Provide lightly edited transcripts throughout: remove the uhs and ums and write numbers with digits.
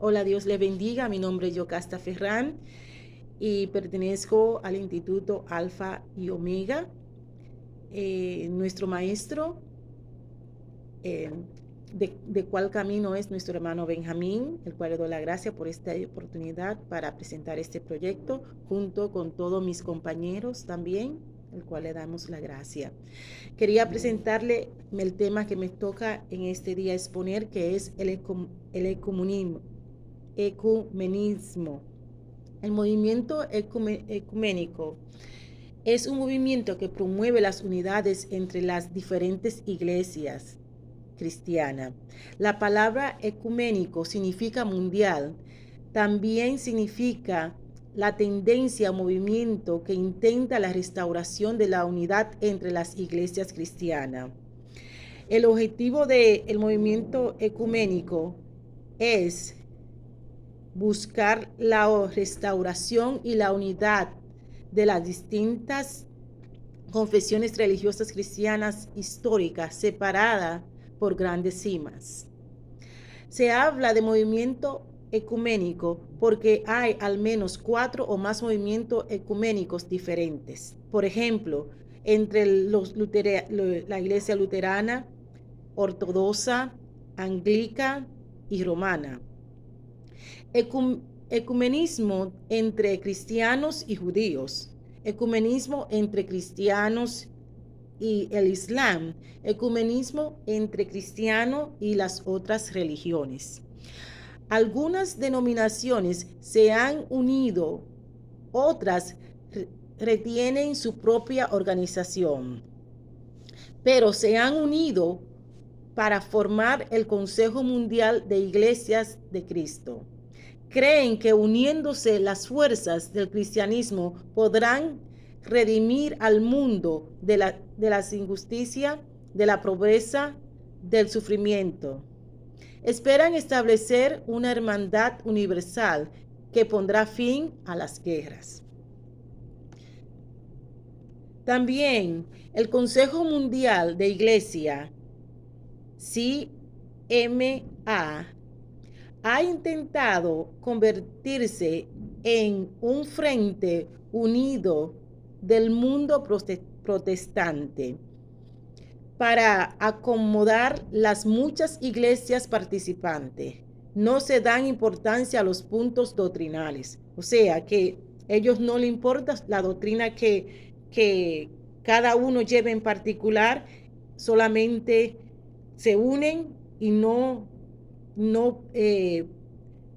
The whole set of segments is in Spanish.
Hola, Dios le bendiga. Mi nombre es Yocasta Ferrán y pertenezco al Instituto Alfa y Omega. Nuestro maestro, eh, de cuál camino es nuestro hermano Benjamín, el cual le doy la gracia por esta oportunidad para presentar este proyecto junto con todos mis compañeros también, el cual le damos la gracia. Quería presentarle el tema que me toca en este día exponer, que es el ecumenismo. El movimiento ecuménico es un movimiento que promueve las unidades entre las diferentes iglesias cristianas. La palabra ecuménico significa mundial. También significa la tendencia o movimiento que intenta la restauración de la unidad entre las iglesias cristianas. El objetivo del movimiento ecuménico es buscar la restauración y la unidad de las distintas confesiones religiosas cristianas históricas separadas por grandes cimas. Se habla de movimiento ecuménico porque hay al menos 4 o más movimientos ecuménicos diferentes. Por ejemplo, entre la iglesia luterana, ortodoxa, anglica y romana. Ecumenismo entre cristianos y judíos, ecumenismo entre cristianos y el Islam, ecumenismo entre cristianos y las otras religiones. Algunas denominaciones se han unido, otras retienen su propia organización, pero se han unido para formar el Consejo Mundial de Iglesias de Cristo. Creen que uniéndose las fuerzas del cristianismo podrán redimir al mundo de las injusticias, de la pobreza, del sufrimiento. Esperan establecer una hermandad universal que pondrá fin a las guerras. También el Consejo Mundial de Iglesia, CMA, ha intentado convertirse en un frente unido del mundo protestante para acomodar las muchas iglesias participantes. No se dan importancia a los puntos doctrinales, o sea que ellos no les importa la doctrina que cada uno lleve en particular, solamente se unen y no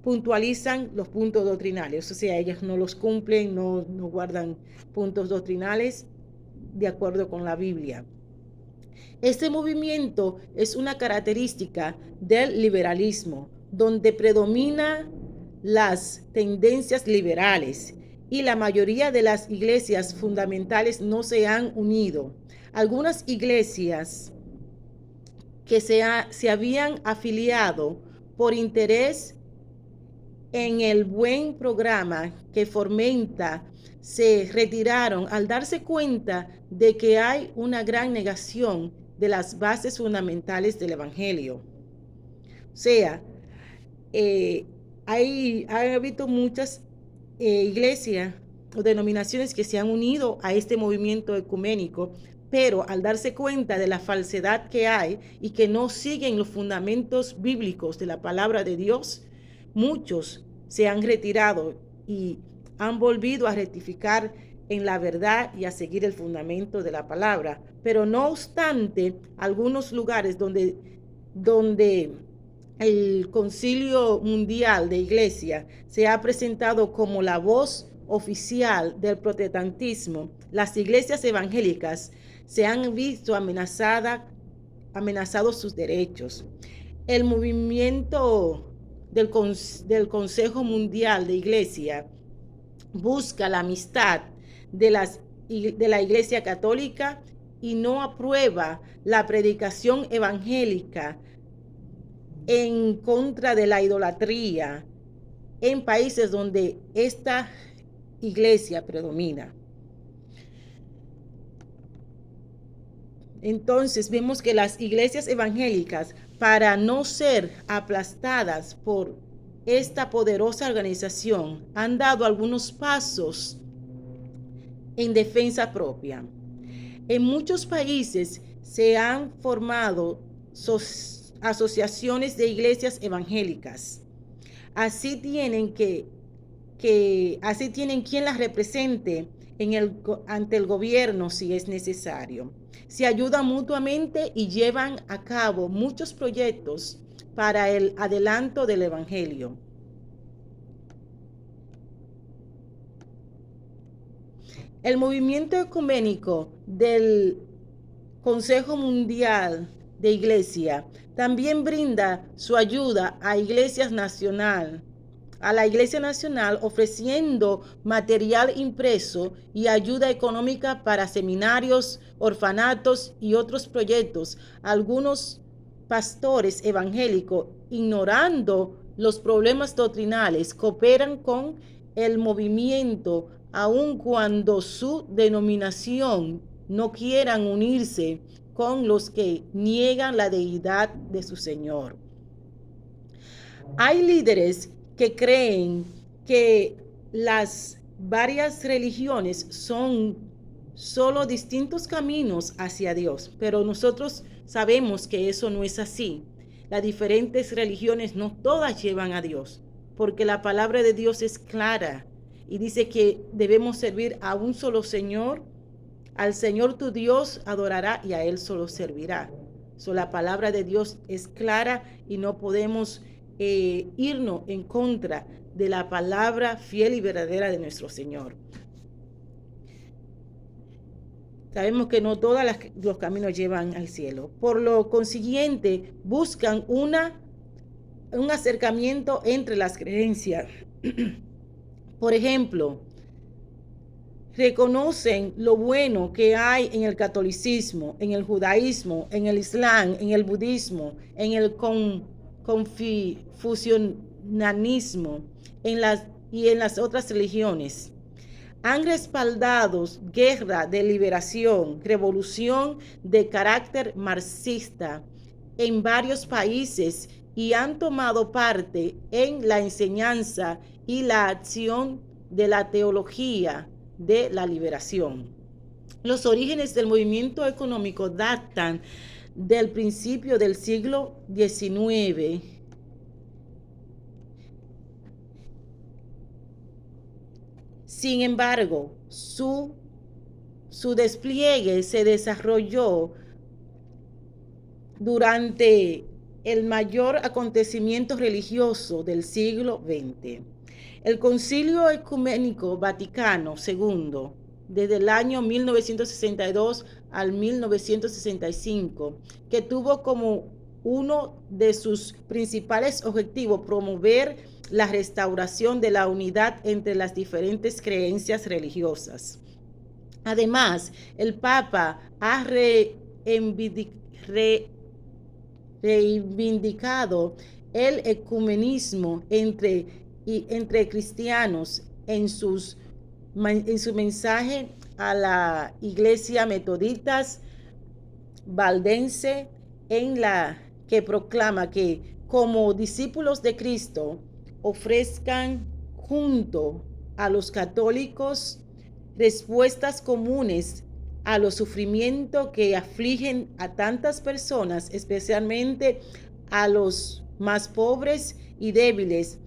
puntualizan los puntos doctrinales, o sea, ellos no los cumplen, no guardan puntos doctrinales de acuerdo con la Biblia. Este movimiento es una característica del liberalismo, donde predomina las tendencias liberales y la mayoría de las iglesias fundamentales no se han unido. Algunas iglesias que se habían afiliado por interés en el buen programa que fomenta se retiraron al darse cuenta de que hay una gran negación de las bases fundamentales del Evangelio. O sea, ha habido muchas iglesias o denominaciones que se han unido a este movimiento ecuménico, pero al darse cuenta de la falsedad que hay y que no siguen los fundamentos bíblicos de la palabra de Dios, muchos se han retirado y han volvido a rectificar en la verdad y a seguir el fundamento de la palabra. Pero no obstante, algunos lugares donde el Concilio Mundial de Iglesia se ha presentado como la voz oficial del protestantismo, las iglesias evangélicas se han visto amenazados sus derechos. El movimiento del Consejo Mundial de Iglesia busca la amistad de la Iglesia Católica y no aprueba la predicación evangélica en contra de la idolatría en países donde esta iglesia predomina. Entonces vemos que las iglesias evangélicas, para no ser aplastadas por esta poderosa organización han dado algunos pasos en defensa propia. En muchos países se han formado asociaciones de iglesias evangélicas. Así tienen así tienen quien las represente ante el gobierno si es necesario. Se ayudan mutuamente y llevan a cabo muchos proyectos para el adelanto del evangelio. El movimiento ecuménico del Consejo Mundial de Iglesia también brinda su ayuda a la Iglesia Nacional, ofreciendo material impreso y ayuda económica para seminarios, orfanatos y otros proyectos. Algunos pastores evangélicos, ignorando los problemas doctrinales, cooperan con el movimiento aun cuando su denominación no quieran unirse con los que niegan la deidad de su Señor. Hay líderes que creen que las varias religiones son solo distintos caminos hacia Dios, pero nosotros sabemos que eso no es así. Las diferentes religiones no todas llevan a Dios, porque la palabra de Dios es clara y dice que debemos servir a un solo Señor. Al Señor tu Dios adorará y a Él solo servirá. La palabra de Dios es clara y no podemos irnos en contra de la palabra fiel y verdadera de nuestro Señor. Sabemos que no todos los caminos llevan al cielo. Por lo consiguiente, buscan un acercamiento entre las creencias. Por ejemplo, reconocen lo bueno que hay en el catolicismo, en el judaísmo, en el islam, en el budismo, en el confucianismo y en las otras religiones. Han respaldado guerra de liberación, revolución de carácter marxista en varios países y han tomado parte en la enseñanza y la acción de la teología de la liberación. Los orígenes del movimiento económico datan del principio del siglo XIX. Sin embargo, su despliegue se desarrolló durante el mayor acontecimiento religioso del siglo XX. El Concilio Ecuménico Vaticano II, desde el año 1962 al 1965, que tuvo como uno de sus principales objetivos promover la restauración de la unidad entre las diferentes creencias religiosas. Además, el Papa ha reivindicado el ecumenismo entre cristianos en su mensaje a la Iglesia Metodista Valdense, en la que proclama que como discípulos de Cristo ofrezcan junto a los católicos respuestas comunes a los sufrimientos que afligen a tantas personas, especialmente a los más pobres y débiles,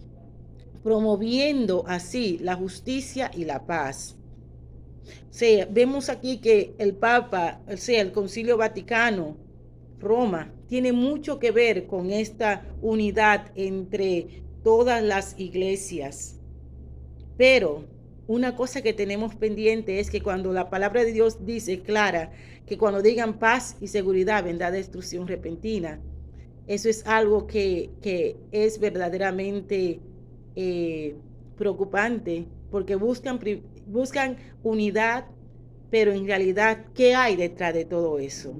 promoviendo así la justicia y la paz. Vemos aquí que el Papa, el Concilio Vaticano, Roma, tiene mucho que ver con esta unidad entre todas las iglesias. Pero una cosa que tenemos pendiente es que cuando la palabra de Dios dice clara que cuando digan paz y seguridad vendrá destrucción repentina, eso es algo que es verdaderamente preocupante, porque buscan unidad, pero en realidad, ¿qué hay detrás de todo eso?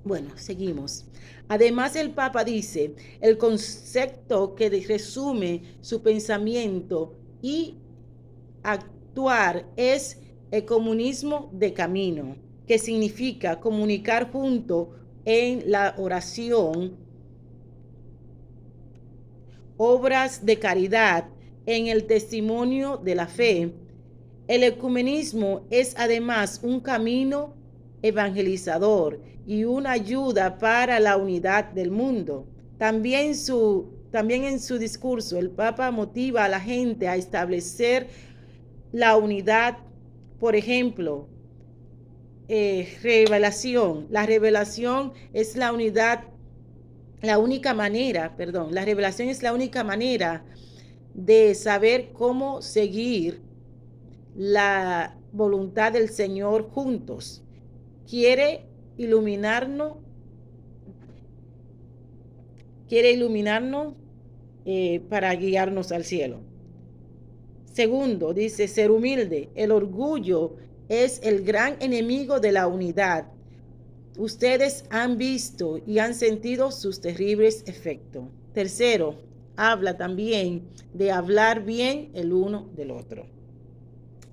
Bueno, seguimos. Además, el Papa dice, el concepto que resume su pensamiento y actuar es el comunismo de camino, que significa comunicar junto en la oración obras de caridad en el testimonio de la fe. El ecumenismo es además un camino evangelizador y una ayuda para la unidad del mundo. También en su discurso, el Papa motiva a la gente a establecer la unidad. Por ejemplo, revelación. La revelación es la unidad, la única manera, perdón, la revelación es la única manera de saber cómo seguir la voluntad del Señor juntos. Quiere iluminarnos, para guiarnos al cielo. Segundo, dice ser humilde. El orgullo es el gran enemigo de la unidad. Ustedes han visto y han sentido sus terribles efectos. Tercero, habla también de hablar bien el uno del otro.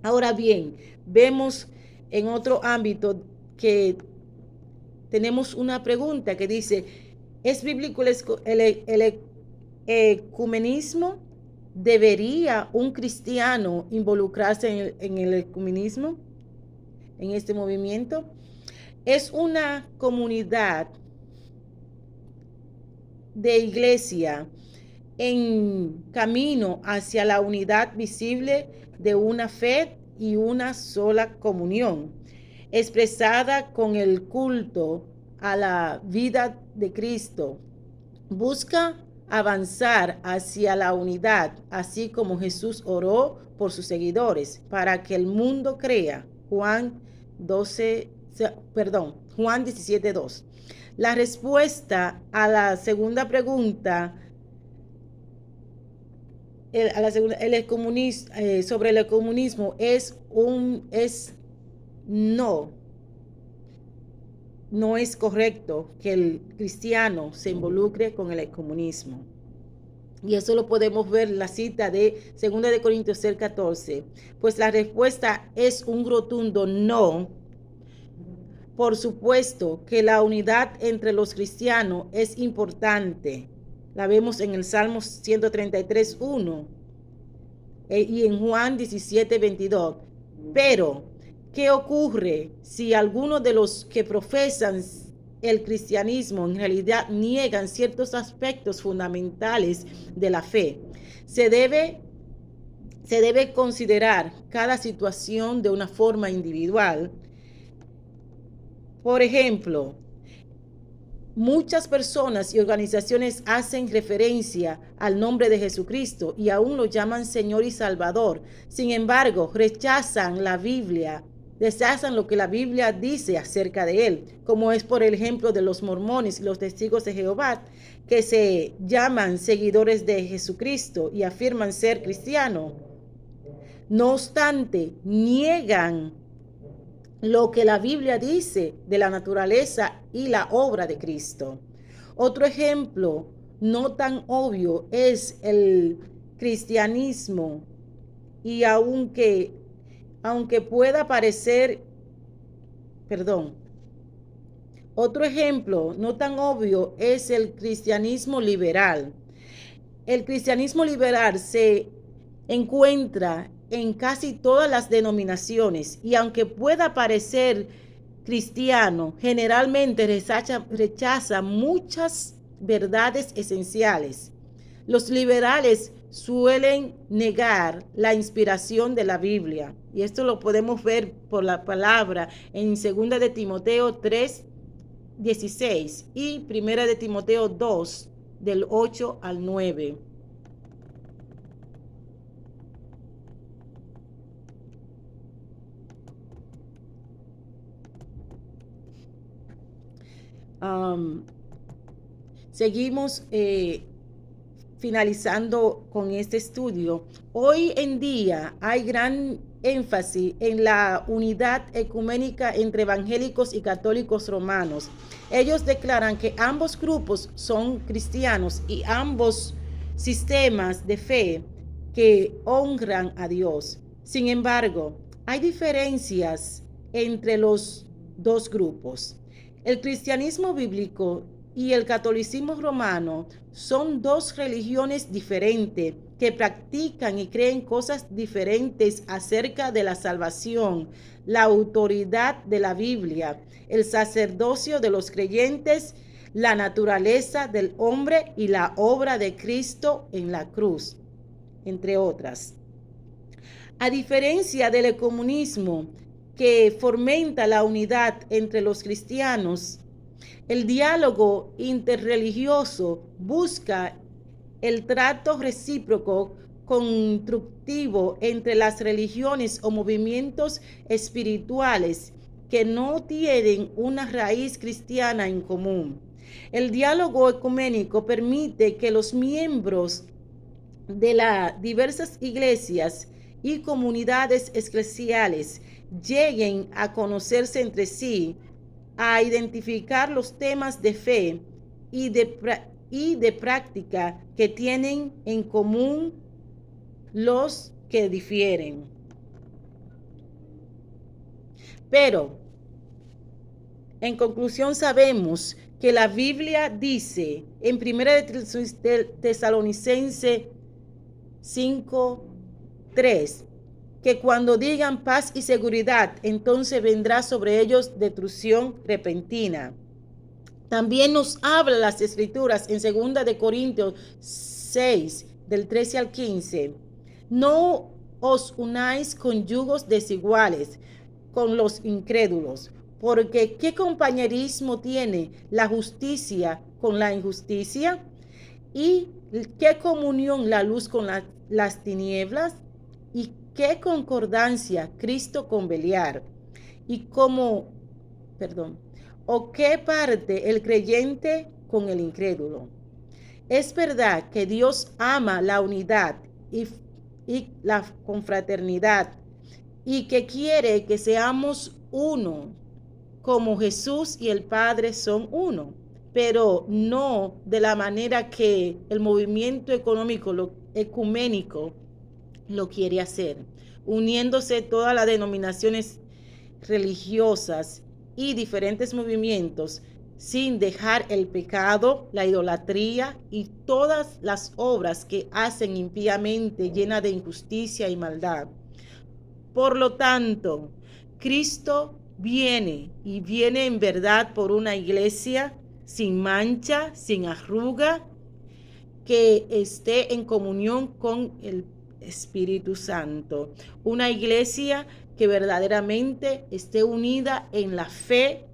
Ahora bien, vemos en otro ámbito que tenemos una pregunta que dice, ¿es bíblico el ecumenismo? ¿Debería un cristiano involucrarse en el ecumenismo, en este movimiento? Es una comunidad de iglesia en camino hacia la unidad visible de una fe y una sola comunión, expresada con el culto a la vida de Cristo. Busca avanzar hacia la unidad, así como Jesús oró por sus seguidores, para que el mundo crea. Juan 17:2. La respuesta a la segunda pregunta sobre el comunismo es no. No es correcto que el cristiano se involucre con el comunismo. Y eso lo podemos ver en la cita de 2 de Corintios 6:14. Pues la respuesta es un rotundo no. Por supuesto que la unidad entre los cristianos es importante. La vemos en el Salmo 133:1 y en Juan 17:22. Pero, ¿qué ocurre si algunos de los que profesan el cristianismo en realidad niegan ciertos aspectos fundamentales de la fe? Se debe considerar cada situación de una forma individual. Por ejemplo, muchas personas y organizaciones hacen referencia al nombre de Jesucristo y aún lo llaman Señor y Salvador. Sin embargo, rechazan la Biblia, rechazan lo que la Biblia dice acerca de él, como es por el ejemplo de los mormones y los testigos de Jehová, que se llaman seguidores de Jesucristo y afirman ser cristianos. No obstante, niegan lo que la Biblia dice de la naturaleza y la obra de Cristo. Otro ejemplo no tan obvio es el cristianismo, y aunque pueda parecer, otro ejemplo no tan obvio es el cristianismo liberal. El cristianismo liberal se encuentra en casi todas las denominaciones y aunque pueda parecer cristiano, generalmente rechaza muchas verdades esenciales. Los liberales suelen negar la inspiración de la Biblia y esto lo podemos ver por la palabra en 2 de Timoteo 3:16 y 1 de Timoteo 2 del 8 al 9. Seguimos finalizando con este estudio. Hoy en día hay gran énfasis en la unidad ecuménica entre evangélicos y católicos romanos. Ellos declaran que ambos grupos son cristianos y ambos sistemas de fe que honran a Dios. Sin embargo, hay diferencias entre los dos grupos. El cristianismo bíblico y el catolicismo romano son dos religiones diferentes que practican y creen cosas diferentes acerca de la salvación, la autoridad de la Biblia, el sacerdocio de los creyentes, la naturaleza del hombre y la obra de Cristo en la cruz, entre otras. A diferencia del ecumenismo, que fomenta la unidad entre los cristianos, el diálogo interreligioso busca el trato recíproco constructivo entre las religiones o movimientos espirituales que no tienen una raíz cristiana en común. El diálogo ecuménico permite que los miembros de las diversas iglesias y comunidades eclesiales lleguen a conocerse entre sí, a identificar los temas de fe y de práctica que tienen en común los que difieren. Pero, en conclusión, sabemos que la Biblia dice en 1 Tesalonicenses 5:3 que cuando digan paz y seguridad, entonces vendrá sobre ellos destrucción repentina. También nos habla las escrituras en 2 de Corintios 6, del 13 al 15. No os unáis con yugos desiguales con los incrédulos, porque ¿qué compañerismo tiene la justicia con la injusticia? ¿Y qué comunión la luz con las tinieblas? ¿Y qué concordancia Cristo con Beliar? ¿Y o qué parte el creyente con el incrédulo? Es verdad que Dios ama la unidad y la confraternidad y que quiere que seamos uno, como Jesús y el Padre son uno, pero no de la manera que el movimiento ecuménico lo quiere hacer, uniéndose todas las denominaciones religiosas y diferentes movimientos sin dejar el pecado, la idolatría y todas las obras que hacen impíamente llenas de injusticia y maldad. Por lo tanto, Cristo viene y viene en verdad por una iglesia sin mancha, sin arruga, que esté en comunión con el Espíritu Santo. Una iglesia que verdaderamente esté unida en la fe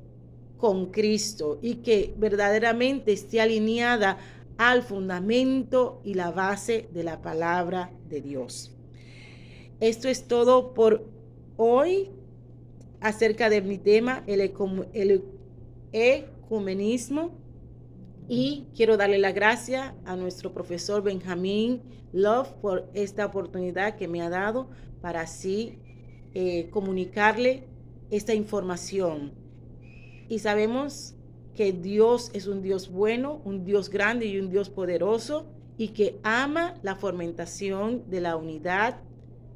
con Cristo y que verdaderamente esté alineada al fundamento y la base de la palabra de Dios. Esto es todo por hoy acerca de mi tema, el ecumenismo. Y quiero darle la gracia a nuestro profesor Benjamín Love por esta oportunidad que me ha dado para así comunicarle esta información. Y sabemos que Dios es un Dios bueno, un Dios grande y un Dios poderoso y que ama la fomentación de la unidad,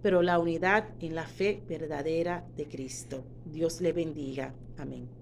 pero la unidad en la fe verdadera de Cristo. Dios le bendiga. Amén.